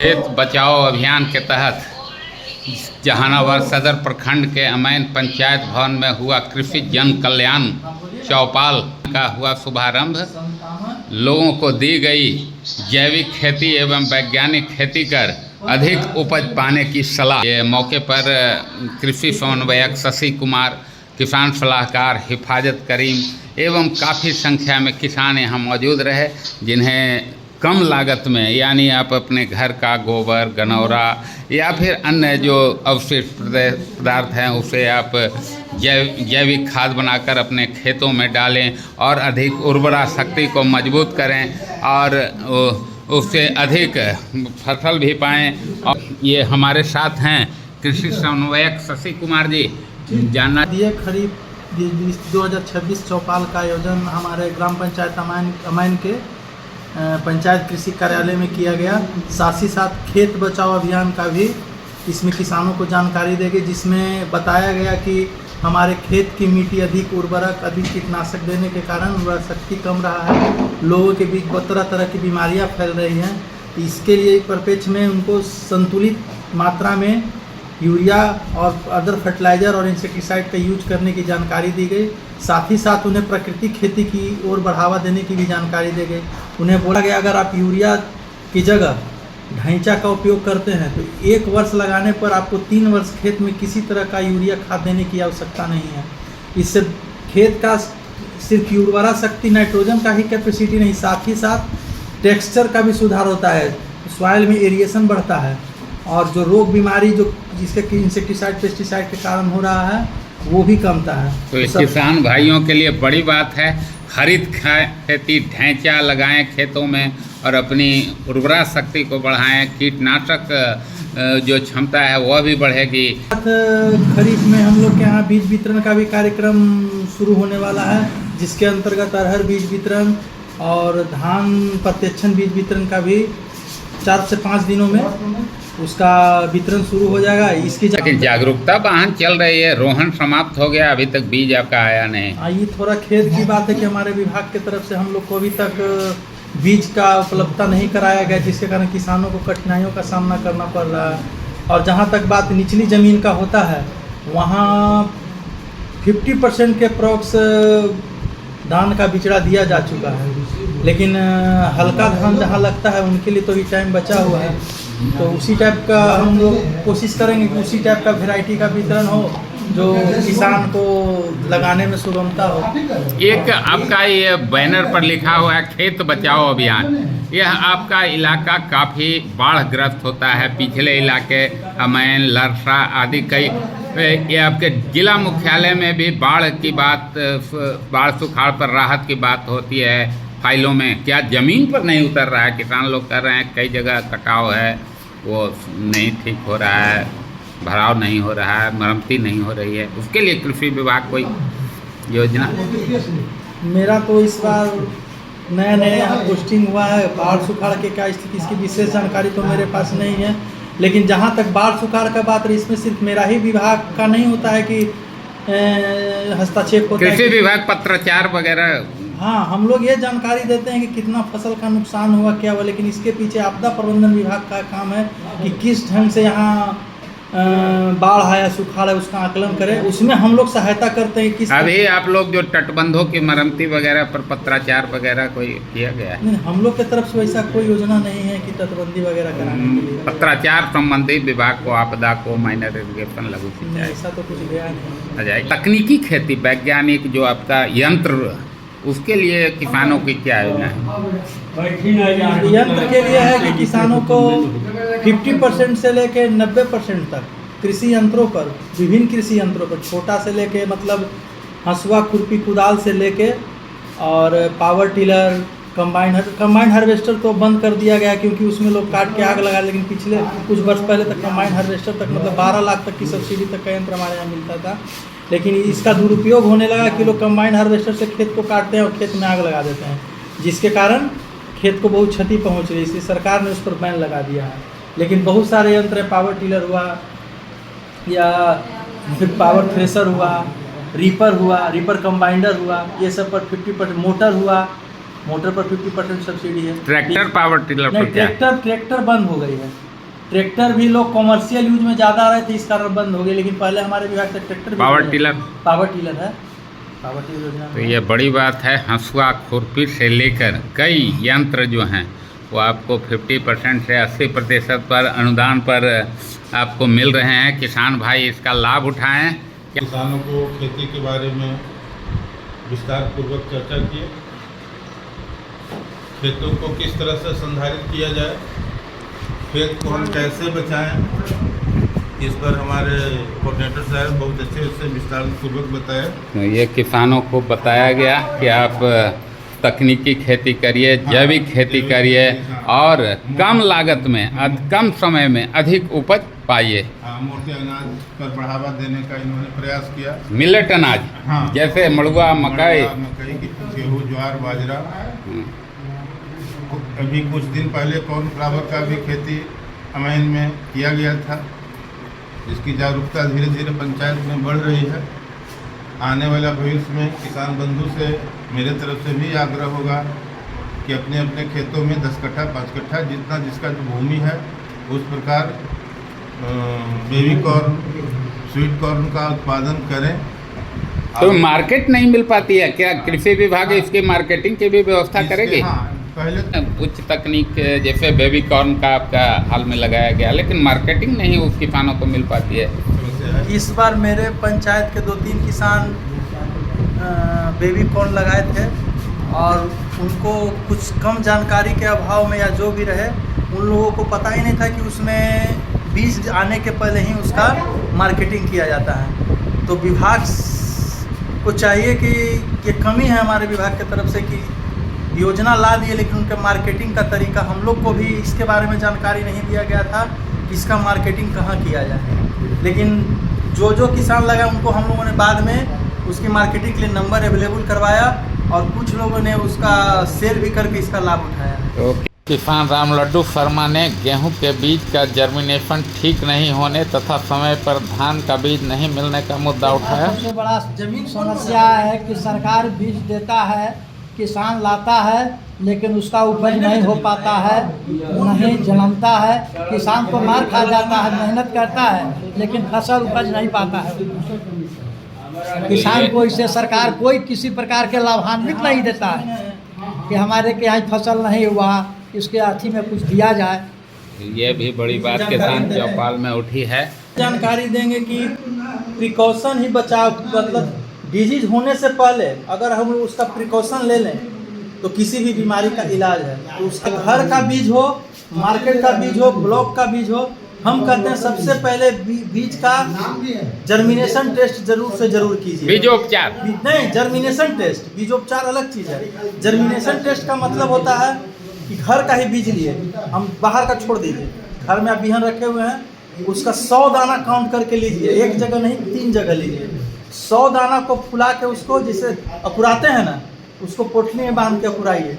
खेत बचाओ अभियान के तहत जहानाबाद सदर प्रखंड के अमैन पंचायत भवन में हुआ कृषि जन कल्याण चौपाल का हुआ शुभारंभ। लोगों को दी गई जैविक खेती एवं वैज्ञानिक खेती कर अधिक उपज पाने की सलाह। ये मौके पर कृषि समन्वयक शशि कुमार, किसान सलाहकार हिफाजत करीम एवं काफ़ी संख्या में किसान यहाँ मौजूद रहे, जिन्हें कम लागत में यानी आप अपने घर का गोबर, गनौरा या फिर अन्य जो अवशिष्ट पदार्थ हैं उसे आप जैविक खाद बनाकर अपने खेतों में डालें और अधिक उर्वरा शक्ति को मजबूत करें और उससे अधिक फसल भी पाएँ। और ये हमारे साथ हैं कृषि समन्वयक शशि कुमार जी। जानना दिए खरीफ 2026 चौपाल का आयोजन हमारे ग्राम पंचायत अमैन के पंचायत कृषि कार्यालय में किया गया। साथ ही साथ खेत बचाओ अभियान का भी इसमें किसानों को जानकारी देंगे, जिसमें बताया गया कि हमारे खेत की मिट्टी अधिक उर्वरक, अधिक कीटनाशक देने के कारण उर्वरक शक्ति कम रहा है। लोगों के बीच तरह तरह की बीमारियां फैल रही हैं। इसके लिए परिप्रेक्ष्य में उनको संतुलित मात्रा में यूरिया और अदर फर्टिलाइज़र और इंसेक्टिसाइड का यूज करने की जानकारी दी गई। साथ ही साथ उन्हें प्राकृतिक खेती की ओर बढ़ावा देने की भी जानकारी दी गई। उन्हें बोला गया अगर आप यूरिया की जगह ढैंचा का उपयोग करते हैं तो 1 वर्ष लगाने पर आपको 3 वर्ष खेत में किसी तरह का यूरिया खाद देने की आवश्यकता नहीं है। इससे खेत का सिर्फ उर्वरा शक्ति, नाइट्रोजन का ही कैपेसिटी नहीं, साथ ही साथ टेक्सचर का भी सुधार होता है, सॉइल में एरिएशन बढ़ता है और जो रोग बीमारी जो जिसके इंसेक्टिसाइड पेस्टिसाइड के कारण हो रहा है वो भी कमता है। तो किसान भाइयों के लिए बड़ी बात है, हरित खेती ढैंचा लगाएं खेतों में और अपनी उर्वरा शक्ति को बढ़ाएं। कीटनाशक जो क्षमता है वह भी बढ़ेगी। खरीफ में हम लोग के यहाँ बीज वितरण का भी कार्यक्रम शुरू होने वाला है, जिसके अंतर्गत अरहर बीज वितरण और धान प्रत्यक्षण बीज वितरण का भी 4 से 5 दिनों में उसका वितरण शुरू हो जाएगा। इसकी लेकिन जागरूकता वाहन चल रही है, रोहन समाप्त हो गया, अभी तक बीज आपका आया नहीं। ये थोड़ा खेद की बात है कि हमारे विभाग की तरफ से हम लोग को अभी तक बीज का उपलब्धता नहीं कराया गया, जिसके कारण किसानों को कठिनाइयों का सामना करना पड़ रहा है। और जहाँ तक बात निचली ज़मीन का होता है, वहाँ 50% के अप्रॉक्स धान का बिचड़ा दिया जा चुका है, लेकिन हल्का धान जहाँ लगता है उनके लिए तो भी टाइम बचा हुआ है। तो उसी टाइप का हम लोग कोशिश करेंगे कि उसी टाइप का वैरायटी का वितरण हो जो किसान को लगाने में सुगमता हो। एक आपका ये बैनर पर लिखा हुआ है खेत बचाओ अभियान। यह आपका इलाका काफ़ी बाढ़ग्रस्त होता है, पिछले इलाके अमैन, लरसा आदि कई, ये आपके जिला मुख्यालय में भी बाढ़ की बात, बाढ़ सुखाड़ पर राहत की बात होती है फाइलों में। क्या ज़मीन पर नहीं उतर रहा है? किसान लोग कर रहे हैं, कई जगह कटाव है वो नहीं ठीक हो रहा है, भराव नहीं हो रहा है, मरम्मती नहीं हो रही है, उसके लिए कृषि विभाग कोई योजना? मेरा तो इस बार नया यहाँ पोस्टिंग हुआ है, बाढ़ सुखाड़ के क्या स्थिति, इसकी विशेष जानकारी तो मेरे पास नहीं है। लेकिन जहाँ तक बाढ़ सुखाड़ का बात रही, इसमें सिर्फ मेरा ही विभाग का नहीं होता है कि हस्तक्षेप होता है। कृषि विभाग पत्राचार वगैरह, हाँ, हम लोग ये जानकारी देते हैं कि कितना फसल का नुकसान हुआ, क्या हुआ, लेकिन इसके पीछे आपदा प्रबंधन विभाग का काम है कि किस ढंग से यहाँ बाढ़ आया, सुखाड़ है, उसका आकलन करें। उसमें हम लोग सहायता करते हैं। किस अभी आप लोग जो तटबंधों की मरम्मती वगैरह पर पत्राचार वगैरह कोई किया गया है? नहीं, हम लोग की तरफ से वैसा कोई योजना नहीं है कि तटबंदी वगैरह कराने के लिए। पत्राचार संबंधी विभाग को, आपदा को, माइनर इरिगेशन, लघु सिंचाई, ऐसा तो कुछ गया नहीं। तकनीकी खेती, वैज्ञानिक जो आपका यंत्र, उसके लिए किसानों की क्या योजना है? यंत्र के लिए है कि किसानों को 50% से लेकर 90% तक कृषि यंत्रों पर, विभिन्न कृषि यंत्रों पर, छोटा से लेके मतलब हंसुआ, खुरपी, कुदाल से लेके और पावर टिलर, कंबाइन हार्वेस्टर तो बंद कर दिया गया क्योंकि उसमें लोग काट के आग लगा, लेकिन पिछले कुछ वर्ष पहले तक कंबाइन हार्वेस्टर तक मतलब 12 लाख तक की सब्सिडी तक का यंत्र हमारे यहाँ मिलता था। लेकिन इसका दुरुपयोग होने लगा कि लोग कंबाइन हार्वेस्टर से खेत को काटते हैं और खेत में आग लगा देते हैं, जिसके कारण खेत को बहुत क्षति पहुंच रही है। इसलिए सरकार ने उस पर बैन लगा दिया है। लेकिन बहुत सारे यंत्र हैं, पावर टिलर हुआ या फिर पावर थ्रेशर हुआ, रीपर हुआ, रीपर कंबाइंडर हुआ, ये सब पर 50%, मोटर हुआ, मोटर पर 50% सब्सिडी है। ट्रैक्टर पावर टिलर पर क्या? ट्रैक्टर बंद हो गई है। ट्रैक्टर भी लोग कॉमर्शियल यूज में ज़्यादा आ रहे थे, इस कारण बंद हो गए। लेकिन पहले हमारे विभाग से ट्रैक्टर पावर टिलर है, पावर टिलर योजना तो ये बड़ी बात है। हंसुआ खुरपी से लेकर कई यंत्र जो हैं वो आपको 50% से 80% पर अनुदान पर आपको मिल रहे हैं। किसान भाई इसका लाभ उठाएं। किसानों को खेती के बारे में विस्तार पूर्वक चर्चा की, खेतों को किस तरह से संधारित किया जाए, खेत को हम कैसे बचाएं, इस पर हमारे कोऑर्डिनेटर साहब बहुत अच्छे से विस्तार पूर्वक बताए। तो ये किसानों को बताया गया कि आप तकनीकी खेती करिए, जैविक खेती करिए और कम लागत में कम समय में अधिक उपज पाइए। मोटे अनाज पर बढ़ावा देने का इन्होंने प्रयास किया। मिलेट अनाज, हाँ, जैसे मड़ुआ, मकई, गेहूँ, ज्वार, बाजरा। अभी कुछ दिन पहले कॉर्नफ्लावर का भी खेती अमैन में किया गया था, जिसकी जागरूकता धीरे धीरे पंचायत में बढ़ रही है। आने वाला भविष्य में किसान बंधु से मेरे तरफ से भी आग्रह होगा कि अपने अपने खेतों में 10 कट्ठा 5 कट्ठा जितना जिसका जो भूमि है उस प्रकार बेबी कॉर्न, स्वीट कॉर्न का उत्पादन करें। तो मार्केट नहीं मिल पाती है क्या? कृषि विभाग इसकी मार्केटिंग की भी व्यवस्था करेगी? हाँ, पहले उच्च तकनीक जैसे बेबी कॉर्न का आपका हाल में लगाया गया, लेकिन मार्केटिंग नहीं उस किसानों को मिल पाती है। इस बार मेरे पंचायत के 2-3 किसान बेबी कॉर्न लगाए थे और उनको कुछ कम जानकारी के अभाव में या जो भी रहे, उन लोगों को पता ही नहीं था कि उसमें बीज आने के पहले ही उसका मार्केटिंग किया जाता है। तो विभाग को चाहिए कि ये कमी है हमारे विभाग की तरफ से कि योजना ला दिए, लेकिन उनके मार्केटिंग का तरीका हम लोग को भी इसके बारे में जानकारी नहीं दिया गया था कि इसका मार्केटिंग कहाँ किया जाए। लेकिन जो किसान लगा उनको हम लोगों ने बाद में उसकी मार्केटिंग के लिए नंबर अवेलेबल करवाया और कुछ लोगों ने उसका सेल भी करके इसका लाभ उठाया। तो किसान राम लड्डू शर्मा ने गेहूं के बीज का जर्मिनेशन ठीक नहीं होने तथा समय पर धान का बीज नहीं मिलने का मुद्दा उठाया। सबसे बड़ा जमीन समस्या है कि सरकार बीज देता है, किसान लाता है, लेकिन उसका उपज नहीं हो पाता है, नहीं जन्मता है। किसान को मार खा जाता है, मेहनत करता है लेकिन फसल उपज नहीं पाता है। किसान को इससे सरकार कोई किसी प्रकार के लाभान्वित नहीं देता है कि हमारे के यहाँ फसल नहीं हुआ, इसके अर्थी में कुछ दिया जाए। ये भी बड़ी बात किसान चौपाल में उठी है। जानकारी देंगे कि प्रिकॉशन ही बचाव, मतलब डिजीज होने से पहले अगर हम उसका प्रिकॉशन ले लें तो किसी भी बीमारी का इलाज है। तो उसका घर का बीज हो, मार्केट का बीज हो, ब्लॉक का बीज हो, हम कहते हैं सबसे पहले बीज का जर्मिनेशन टेस्ट जरूर कीजिए। बीजोपचार नहीं, जर्मिनेशन टेस्ट, बीजोपचार अलग चीज़ है। जर्मिनेशन टेस्ट का मतलब होता है कि घर का ही बीज लिए, हम बाहर का छोड़ दीजिए। घर में आप बिहन रखे हुए हैं, उसका 100 दाना काउंट करके लीजिए, एक जगह नहीं 3 जगह लीजिए। 100 दाना को फुला के उसको जैसे अकुराते हैं ना, उसको पोटली में बांध के अकुराइए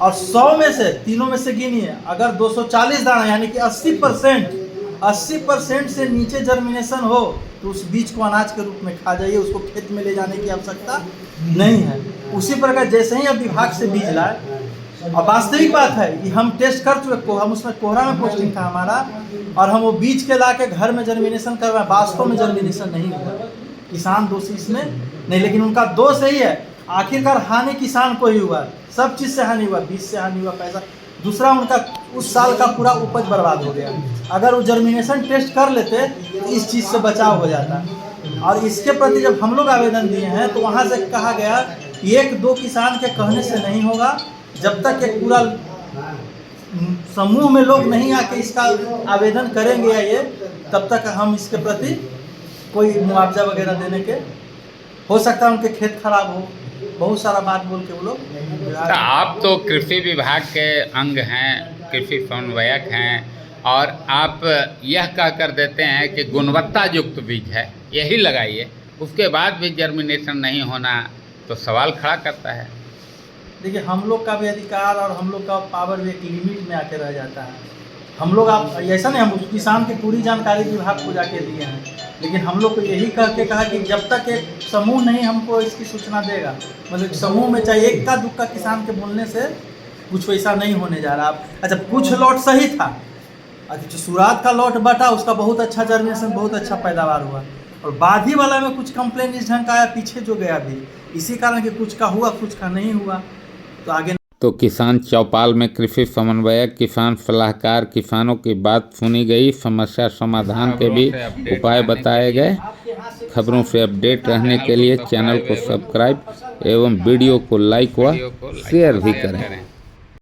और 100 में से तीनों में से गिनिए। अगर 240 दाना यानी कि 80% से नीचे जर्मिनेशन हो तो उस बीज को अनाज के रूप में खा जाइए, उसको खेत में ले जाने की आवश्यकता नहीं है। उसी प्रकार जैसे ही अब विभाग से बीज लाए, और वास्तविक बात है कि हम टेस्ट कर चुके, हम उसमें कोहरा में पोस्टिंग था हमारा, और हम वो बीज के ला के घर में जर्मिनेशन करवाए, वास्तव में जर्मिनेशन नहीं हुआ। किसान दोषी इसमें नहीं, लेकिन उनका दोष यही है, आखिरकार हानि किसान को ही हुआ, सब चीज़ से हानि हुआ, बीज से हानि हुआ, पैसा। दूसरा, उनका उस साल का पूरा उपज बर्बाद हो गया। अगर वो जर्मिनेशन टेस्ट कर लेते तो इस चीज़ से बचाव हो जाता। और इसके प्रति जब हम लोग आवेदन दिए हैं तो वहाँ से कहा गया कि 1-2 किसान के कहने से नहीं होगा, जब तक एक पूरा समूह में लोग नहीं आके इसका आवेदन करेंगे या ये, तब तक हम इसके प्रति कोई मुआवजा वगैरह देने के, हो सकता है उनके खेत खराब हो, बहुत सारा बात बोल के वो लोग। तो आप तो कृषि विभाग के अंग हैं, कृषि समन्वयक हैं, और आप यह कह कर देते हैं कि गुणवत्ता युक्त बीज है, यही लगाइए, उसके बाद भी जर्मिनेशन नहीं होना तो सवाल खड़ा करता है। देखिए, हम लोग का भी अधिकार और हम लोग का पावर भी एक लिमिट में आके रह जाता है। हम लोग, आप ऐसा नहीं, हम उस किसान की पूरी जानकारी विभाग को जाके दिए हैं, लेकिन हम लोग को यही कह के कहा कि जब तक एक समूह नहीं हमको इसकी सूचना देगा, मतलब समूह में चाहे एक का दुक्का किसान के बोलने से कुछ वैसा नहीं होने जा रहा। अच्छा, कुछ लॉट सही था, जो शुरुआत का लॉट बटा उसका बहुत अच्छा जर्मिनेशन, बहुत अच्छा पैदावार हुआ। और बाधी वाला में कुछ कंप्लेन इस ढंग का आया पीछे जो गया भी, इसी कारण कि कुछ का हुआ कुछ का नहीं हुआ। तो आगे तो किसान चौपाल में कृषि समन्वयक, किसान सलाहकार, किसानों की बात सुनी गई, समस्या समाधान के भी उपाय बताए गए। खबरों से अपडेट रहने के लिए चैनल को सब्सक्राइब एवं वीडियो को लाइक व शेयर भी करें।